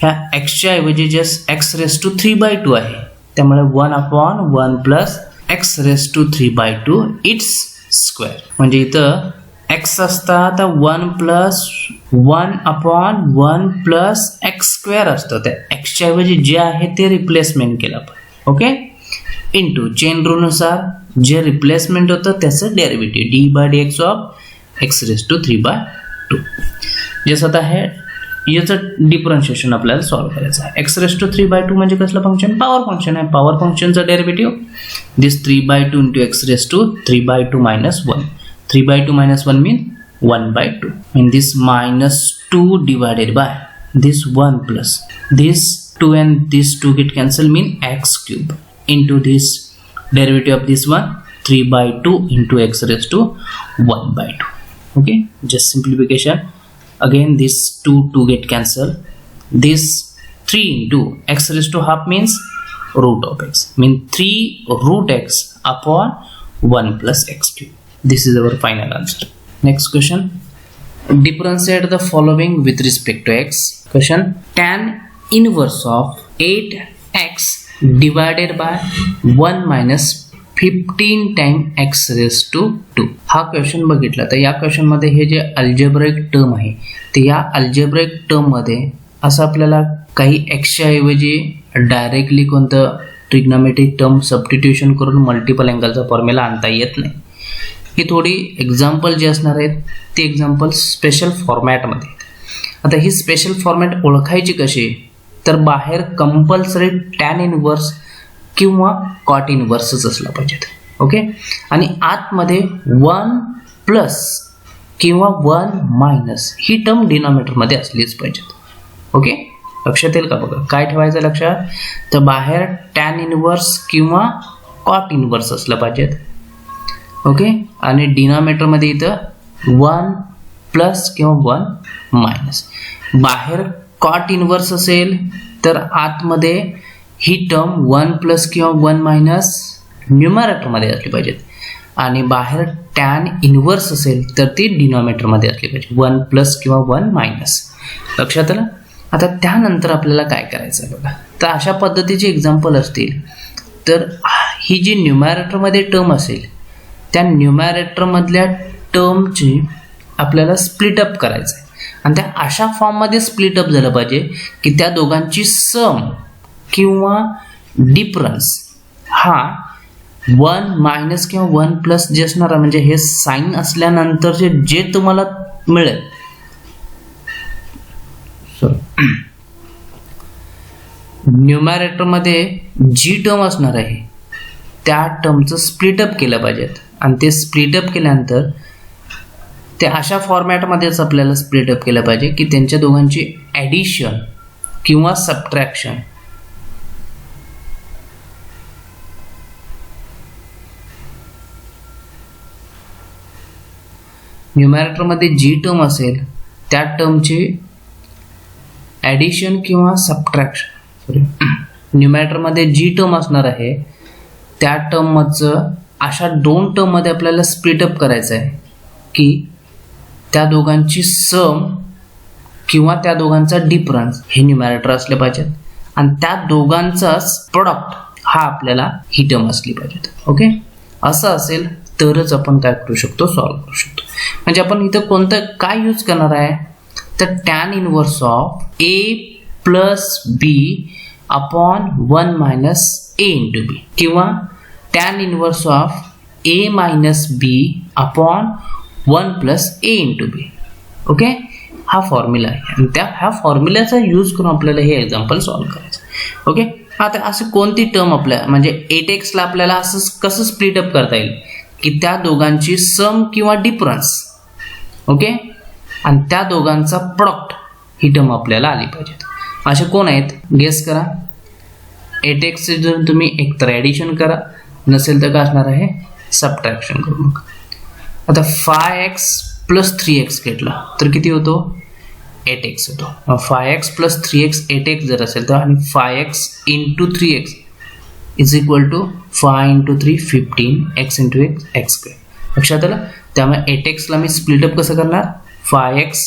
ह्या एक्सच्या ऐवजी जस्ट एक्स रेज टू 3/2 आहे. त्यामुळे 1/1 plus x raise to 3/2 it's square. म्हणजे इथं एक्स असता तर 1 प्लस 1/1 प्लस एक्स स्क्वेअर असतं. त्या एक्सच्या ऐवजी जे आहे ते रिप्लेसमेंट केलं आपण. ओके, इंटू चेन रूलनुसार जे रिप्लेसमेंट होतं त्याचं derivative d/dx of x raise to 3/2. जसं आता हे याचं डिफरन्शिएशन आपल्याला सॉल्व्ह करायचं आहे. एक्स रेज टू 3/2 म्हणजे कसलं फंक्शन, पॉवर फंक्शन आहे. पॉवर फंक्शनचं derivative this 3/2 into x raise to 3/2 minus 1. 3/2 minus 1 mean 1/2. And this minus 2 divided by this 1 plus this 2 and this 2 get cancelled mean x cube into this derivative of this one 3/2 into x raised to 1/2. Okay, just simplification. Again this 2 get cancelled. This 3 into x raised to half means root of x. Mean 3 root x upon 1 plus x cube. This is our final answer. Next question. Differentiate the following with respect to x. Question. Tan inverse of 8x divided by 1 minus 15 time x raised to 2. हा क्वेश्चन बघितला तर या क्वेश्चन मध्ये हे जे अल्जेब्राइक टर्म आहे ते या अल्जेब्राइक टर्म मध्ये असं आपल्याला काही xच्या ऐवजी डायरेक्टली कोणतं ट्रिग्नोमेट्रिक टर्म सबस्टिट्यूशन करून मल्टिपल अँगलचा फॉर्म्युला आणता येत नाही. ही थोडी एक्झाम्पल जे असणार आहेत ते एक्झाम्पल स्पेशल फॉर्मॅटमध्ये. आता ही स्पेशल फॉर्मॅट ओळखायची कशी तर बाहेर कंपल्सरी टॅन इनवर्स किंवा कॉट इनवर्सच असला पाहिजेत. ओके. आणि आतमध्ये 1 प्लस किंवा 1 मायनस ही टर्म डिनॉमिनेटरमध्ये असलीच पाहिजेत. ओके. लक्षात येईल का बघा काय ठेवायचं लक्षात तर बाहेर टॅन इनवर्स किंवा कॉट इनवर्स असलं पाहिजेत. ओके. आणि डिनॉमिनेटरमध्ये इथं 1 प्लस किंवा 1 मायनस. बाहेर कॉट इनवर्स असेल तर आतमध्ये ही टर्म 1 प्लस किंवा 1 मायनस न्यूमरेटरमध्ये असली पाहिजेत. आणि बाहेर टॅन इनवर्स असेल तर ती डिनॉमिनेटरमध्ये असली पाहिजे 1 प्लस किंवा 1 मायनस. लक्षात आलं. आता त्यानंतर आपल्याला काय करायचं आहे बघा तर अशा पद्धतीचे एक्झाम्पल असतील तर ही जी न्यूमरेटरमध्ये टर्म असेल त्या न्यूमरेटरमधल्या टर्मची आपल्याला स्प्लिट अप करायचं आहे. आणि त्या अशा फॉर्ममध्ये स्प्लिट अप झालं पाहिजे की त्या दोघांची सम किंवा डिफरन्स हा 1 मायनस किंवा 1 प्लस जे असणार म्हणजे हे साईन असल्यानंतरचे जे तुम्हाला मिळेल न्यूमरेटरमध्ये जी टर्म असणार आहे त्या टर्मचं स्प्लिटअप केलं पाहिजेत. आणि ते स्प्लिटअप केल्यानंतर ते अशा फॉर्मॅटमध्येच आपल्याला स्प्लिटअप केलं पाहिजे की त्यांच्या दोघांची ॲडिशन किंवा सबट्रॅक्शन न्यूमरेटरमध्ये जी टर्म असेल त्या टर्मची ॲडिशन किंवा सबट्रॅक्शन न्यूमरेटरमध्ये जी टर्म असणार आहे त्या टर्मचं अशा 2 टर्ममध्ये आपल्याला स्प्लिटअप करायचं आहे की त्या दोघांची सम किंवा त्या दोघांचा डिफरन्स हे न्यूमरेटर असले पाहिजेत आणि त्या दोघांचाच प्रोडक्ट हा आपल्याला ही टर्म असली पाहिजेत. ओके. असं असेल तरच आपण काय करू शकतो सॉल्व्ह करू शकतो. म्हणजे आपण इथं कोणतं काय यूज करणार आहे तर tan inverse of a plus b upon 1 minus a into b किंवा tan inverse of a minus b upon 1 plus a into b. Okay. हा फॉर्म्युला आहे आणि ह्या फॉर्म्युल्याचा यूज करून आपल्याला हे एक्झाम्पल सॉल्व्ह करायचं. ओके. आता असं कोणती टर्म आपल्या म्हणजे 8x ला आपल्याला असं कसं स्प्लिट अप करता येईल की त्या दोघांची सम किंवा डिफरन्स. ओके. आणि त्या दोघांचा प्रोडक्ट ही टर्म आपल्याला आली पाहिजेत. असे कोण आहेत गेस करा. 8x जर तुम्ही एकतर ॲडिशन करा नसेल तर काय असणार आहे सबट्रॅक्शन करू. मग आता 5x प्लस 3x घेतला तर किती होतो 8x होतो. 5x प्लस 3x 8x जर असेल तर आणि 5x into 3x is equal to 5 into 3 15 x into x square. लक्षात आलं. त्यामुळे 8x मी स्प्लिटअप कसं करणार 5x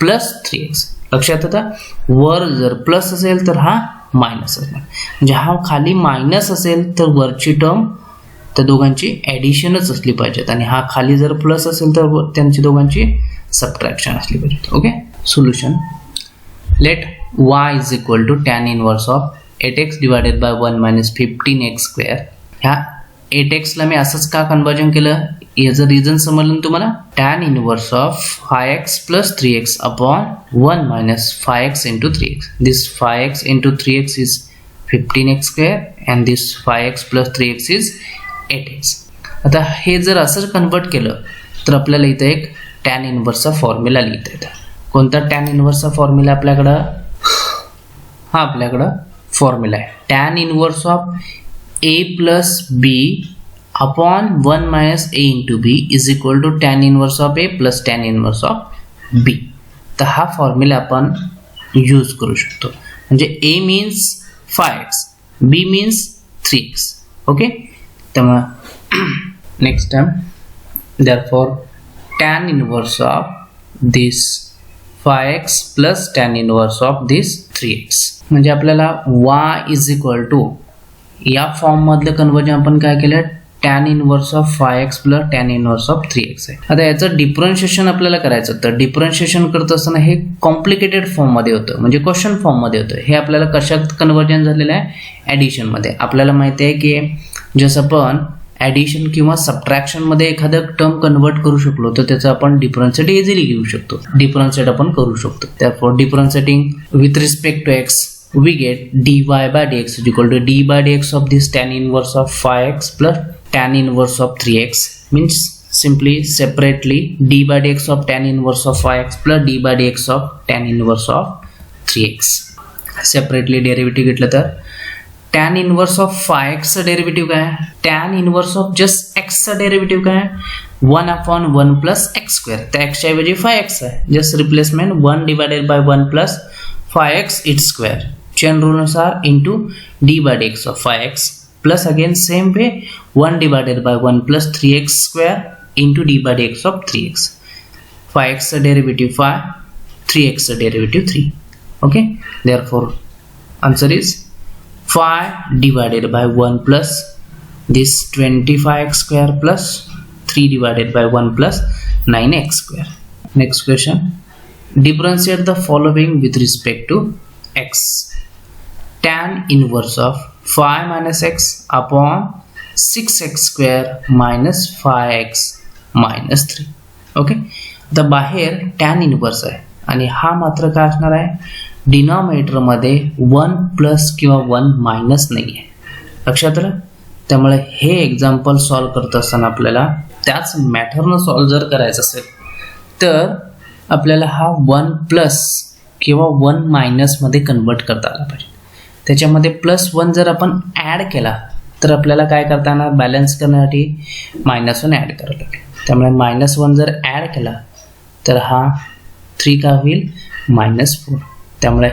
प्लस 3x. लक्षात आता वर जर प्लस असेल तर हा मायनस असणार म्हणजे हा खाली मायनस असेल तर वरची टर्म त्या दोघांची ॲडिशनच असली पाहिजेत आणि हा खाली जर प्लस असेल तर त्यांची दोघांची सबट्रॅक्शन असली पाहिजेत. Okay. Solution. Let y is equal to tan inverse of 8x divided by 1 minus 15x square. ह्या 8x ला मी असंच का कन्वर्जन केलं याचं रिझन समजलं तुम्हाला. Tan inverse of 5x plus 3x upon 1 minus 5x into 3x. This 5x into 3x is 15x square and this 5x plus 3x is 8x. आता हे जर असं कन्वर्ट केलं तर आपल्याला इथं एक टॅन इनवर्सचा फॉर्म्युला लिहिता येतं. कोणता टॅन इनवर्सचा फॉर्म्युला आपल्याकडं हा आपल्याकडं फॉर्म्युला आहे tan inverse of a plus b upon 1 minus a into b is equal to tan inverse of a plus tan inverse of b. तर हा फॉर्म्युला आपण यूज करू शकतो. म्हणजे a means 5x b means 3x. Okay. त्यामुळे next time therefore tan inverse of this 5x plus tan inverse of this 3x. म्हणजे आपल्याला y इज इक्वल टू या फॉर्म मधलं कन्वर्जन आपण काय केलं, tan inverse of 5x plus tan inverse of 3x आहे. आता याचं डिफरन्शिएशन आपल्याला करायचं, तर डिफरन्शिएशन करत असताना हे कॉम्प्लिकेटेड फॉर्म मध्ये होतं, म्हणजे क्वेश्चन फॉर्म मध्ये होतं. हे आपल्याला कशात कन्वर्जन झालेलं आहे, ॲडिशन मध्ये. आपल्याला माहिती आहे की जसं आपण ॲडिशन किंवा सबट्रॅक्शन मध्ये एखादं टर्म कन्वर्ट करू शकलो तर त्याचं आपण डिफरन्शिएट इझिली घेऊ शकतो, डिफरन्शिएट आपण करू शकतो. Therefore differentiating with respect to x we get dy by dx is equal to d by dx of this tan inverse of 5x plus tan inverse of 3x, means simply separately d by dx of tan inverse of 5x plus d by dx of tan inverse of 3x. separately derivative घेतलं तर tan inverse of 5x चा डेरिव्हेटिव्ह काय आहे, tan inverse of just x चा डेरिव्हेटिव्ह काय आहे, 1/1 plus x square. त्या x च्या ऐवजी 5x आहे, just replacement 1 divided by 1 plus 5x its square. Chain rule अनुसार into d by dx of 5x plus again same way 1 divided by 1 plus 3x square into d by dx of 3x. 5x derivative 5, 3x derivative 3. Okay, therefore answer is 5 divided by 1 plus this 25x square plus 3 divided by 1 plus 9x square. Next question. Differentiate the following with respect to x. Tan inverse of 5 minus x upon 6x square minus 5x minus 3. Okay, आता बाहेर tan इनवर्स आहे आणि हा मात्र काय असणार आहे, डिनॉमिनेटर मध्ये 1 प्लस किंवा 1 मायनस नाही आहे, लक्षात आलं. त्यामुळे हे एक्झाम्पल सॉल्व करत असताना आपल्याला त्याच मॅथडनं सॉल्व जर करायचं असेल तर आपल्याला हा 1 प्लस किंवा 1 मायनस मध्ये कन्वर्ट करता आला पाहिजे. त्याच्यामध्ये +1 जर आपण ॲड केला तर आपल्याला काय करता येणार, बॅलन्स करण्यासाठी -1 ॲड करावं लागेल. त्यामुळे -1 जर ॲड केला तर हा 3 का होईल -4. त्यामुळे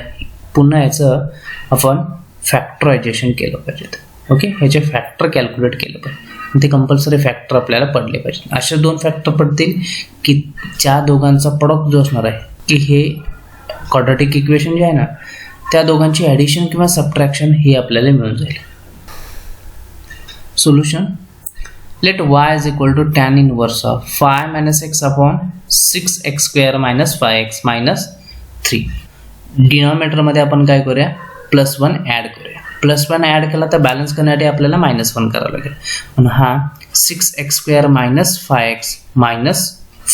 पुन्हा याचं आपण फॅक्टरायझेशन केलं पाहिजे. ओके, ह्याचे फॅक्टर कॅल्क्युलेट केलं पाहिजे, ते कंपल्सरी फॅक्टर आपल्याला पडले पाहिजे. असे 2 फॅक्टर पडतील की ज्या दोघांचा प्रोडक्ट जो असणार आहे की हे क्वाड्रॅटिक इक्वेशन जे आहे ना त्या दोघांची ॲडिशन किंवा सबट्रॅक्शन हे आपल्याला मिळून जाईल. Solution. Let y is equal to tan inverse of 5 minus x upon 6x square minus 5x minus 3. Denominator मध्ये आपण काय करूया, +1 ॲड करूया. +1 ॲड केला तर बॅलन्स करण्यासाठी आपल्याला -1 करावं लागेल. म्हणून हा 6x square minus 5x minus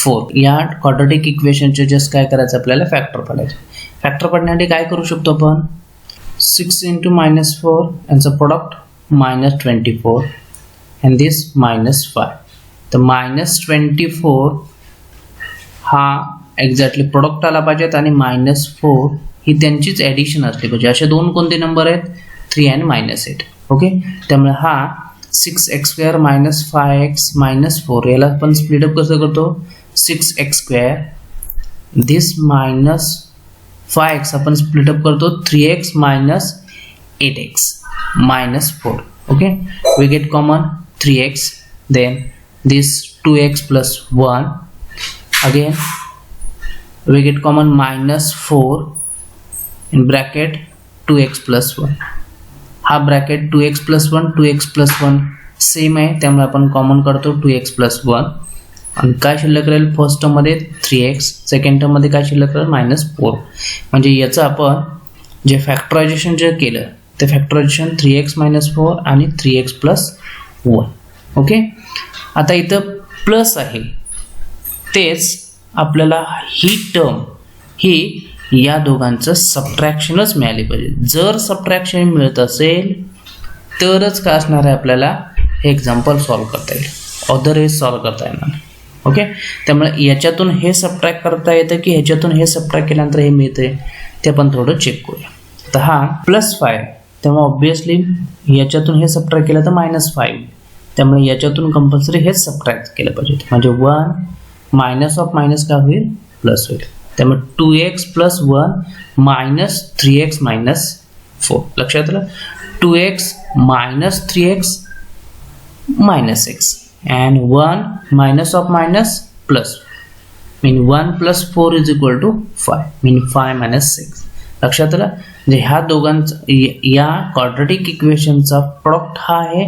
4 या क्वाड्रॅटिक इक्वेशनचे जस्ट काय करायचं, आपल्याला फॅक्टर पडायचे. फॅक्टर पडण्यासाठी काय करू शकतो आपण, 6 into -4 यांचं प्रोडक्ट -24 and this -5. तर -24 हा एक्झॅक्टली प्रोडक्ट आला पाहिजेत आणि -4 ही त्यांचीच ॲडिशन असली पाहिजे. असे 2 कोणते नंबर आहेत, 3 and -8. ओके, त्यामुळे हा 6x square minus 5x minus 4 याला आपण स्प्लिटअप कसं करतो, 6x square this minus 5x आपण स्प्लिटअप करतो 3x minus 8x minus 4. Okay, we get common 3x, then this 2x plus 1, again we get common -4 in bracket 2x plus 1. हा bracket 2x plus 1 2x plus 1 same आहे, त्यामुळे आपण कॉमन करतो 2x plus 1 आणि काय शिल्लक राहील, फर्स्ट टर्म मध्ये 3x, सेकंड टर्म मध्ये काय शिल्लक राहील -4. म्हणजे याचं आपण जे फॅक्टरायझेशन जे केलं ते फॅक्टरायझेशन 3x - 4 आणि 3x plus 1. ओके, आता इथं प्लस आहे, तेच आपल्याला ही टर्म ही या दोघांचं सबट्रॅक्शनच मिळाली पाहिजे. जर सबट्रॅक्शन मिळत असेल तरच काय असणार आहे, आपल्याला हे एक्झाम्पल सॉल्व करता येईल, अदरवाईज सॉल्व करता येणार. ओके, त्यामुळे याच्यातून हे सबट्रॅक्ट करता येतं की ह्याच्यातून हे सबट्रॅक्ट केल्यानंतर हे मिळते ते आपण थोडं चेक करूया. तर हा +5 तेव्हा ऑब्विसली याच्यातून हे सबट्रॅक्ट केलं तर -5, त्यामुळे याच्यातून कंपल्सरी हेच सबट्रॅक्ट केलं पाहिजे. म्हणजे 1 मायनस ऑफ मायनस काय होईल, प्लस होईल. त्यामुळे 2x plus 1 - 3x - 4. लक्षात आलं, 2x - 3x - x and 1 minus of minus plus mean 1 plus 4 is equal to 5 mean 5 minus 6. लक्षात आलं. म्हणजे ह्या दोघांचा या क्वाड्रॅटिक इक्वेशनचा प्रोडक्ट हा आहे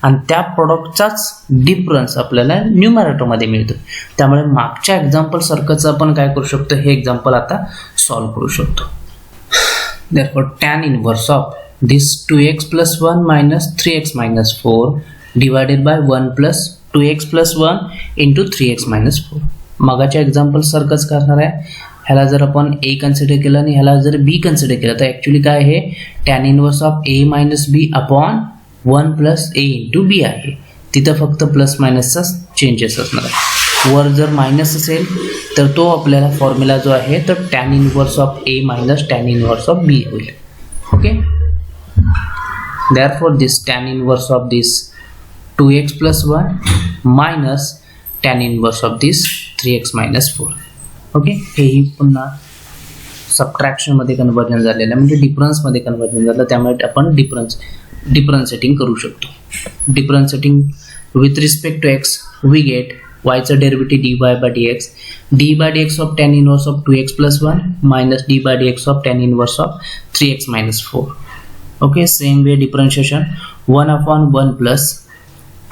आणि त्या प्रोडक्टचाच डिफरन्स आपल्याला न्यूमरेटरमध्ये मिळतो. त्यामुळे मागच्या एक्झाम्पल सारखंच आपण काय करू शकतो, हे एक्झाम्पल आता सॉल्व्ह करू शकतो. Therefore tan inverse of this 2x plus 1 minus 3x minus 4 divided by 1 plus 2x plus 1 into 3x minus 4. मागाच्या example सारखंच करणार आहे. ह्याला जर आपण a कन्सिडर केलं आणि ह्याला जर b कन्सिडर केलं तर ॲक्च्युली काय आहे, tan inverse of a minus b upon 1 plus a into b आहे. तिथं फक्त प्लस मायनसचा चेंजेस असणार आहे. वर जर मायनस असेल तर तो आपल्याला फॉर्म्युला जो आहे तर tan inverse of a minus tan inverse of b होईल. Okay. Therefore this tan inverse of this 2x plus 1 minus tan inverse of this 3x minus 4. Okay. हेही पुन्हा सबट्रॅक्शन मध्ये कन्वर्जन झालेलं आहे, म्हणजे डिफरन्स मध्ये कन्वर्जन झालं. त्यामुळे आपण डिफरन्शिएटिंग करू शकतो. Differentiating with respect to x we get y चा derivative dy by dx, d by dx of tan inverse of 2x plus 1 minus d by dx of tan inverse of 3x minus 4. Okay, same way differentiation 1 upon 1 plus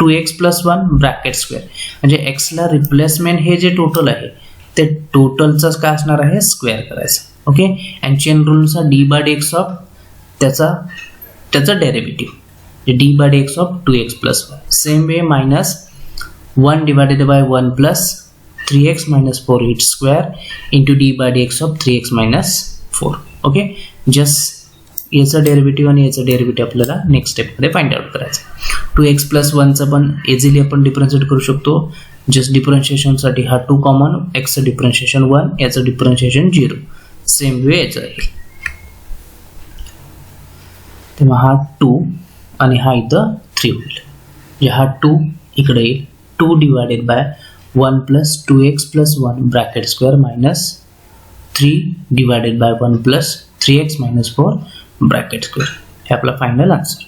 2x plus 1 bracket square. म्हणजे x ला रिप्लेसमेंट हे जे टोटल आहे ते टोटलचं काय असणार आहे, स्क्वेअर करायचं. ओके. अँड चेन रूलचा d by dx ऑफ त्याचा derivative d by dx of 2x plus 1. Same way minus 1 divided by 1 plus 3x minus 4 its square into d by dx of 3x minus 4. Okay. Just याचं डेरिव्हेटिव्ह आणि याचं डेरिव्हेटिव्ह आपल्याला नेक्स्ट स्टेपमध्ये फाइंड आउट करायचं. 2x प्लस 1चं पण इझिली आपण डिफरन्शिएट करू शकतो. जस्ट डिफरन्शिएशनसाठी हा 2 कॉमन, एक्सचं डिफरन्शिएशन 1, याचं डिफरन्शिएशन 0. सेम वे याचं आहे. तेव्हा हा 2 आणि हा इथं 3 होईल. म्हणजे हा 2 इकडे येईल. 2 divided by 1 plus 2x plus 1 bracket square minus 3 divided by 1 plus 3x minus 4 bracket square. हे आपला फायनल आन्सर.